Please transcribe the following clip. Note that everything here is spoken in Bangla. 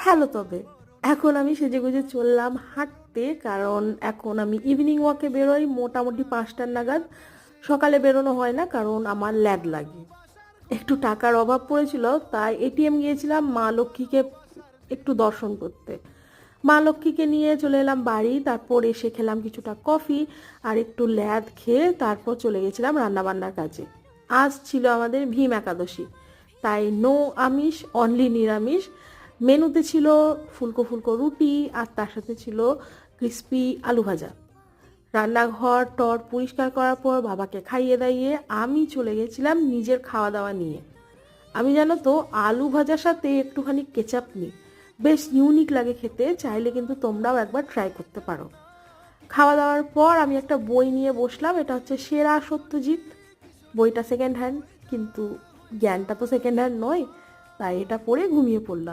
হ্যালো, তবে এখন আমি সেজেগুজে চললাম হাঁটতে, কারণ এখন আমি ইভিনিং ওয়াকে বেরোই মোটামুটি 5টার নাগাদ। সকালে বেরোনো হয় না কারণ আমার ল্যাদ লাগে। একটু টাকার অভাব পড়েছিল, তাই এটিএম গিয়েছিলাম মা লক্ষ্মীকে একটু দর্শন করতে। মা লক্ষ্মীকে নিয়ে চলে এলাম বাড়ি, তারপর এসে খেলাম কিছুটা কফি আর একটু ল্যাদ খেয়ে তারপর চলে গেছিলাম রান্নাবান্নার কাজে। আজ ছিল আমাদের ভীম একাদশী, তাই নো আমিষ, অনলি নিরামিষ। মেনুতে ছিল ফুলকো ফুলকো রুটি আর তার সাথে ছিল ক্রিস্পি আলু ভাজা। রান্নাঘর টর পরিষ্কার করার পর বাবাকে খাইয়ে দাইয়ে আমি চলে গেছিলাম নিজের খাওয়া দাওয়া নিয়ে। আমি জানো তো আলু ভাজার সাথে একটুখানি কেচাপ নিই, বেশ ইউনিক লাগে খেতে। চাইলে কিন্তু তোমরাও একবার ট্রাই করতে পারো। খাওয়া দাওয়ার পর আমি একটা বই নিয়ে বসলাম, এটা হচ্ছে সেরা সত্যজিৎ। বইটা সেকেন্ড হ্যান্ড, কিন্তু জ্ঞানটা তো সেকেন্ড হ্যান্ড নয়, তাই এটা পড়ে ঘুমিয়ে পড়লাম।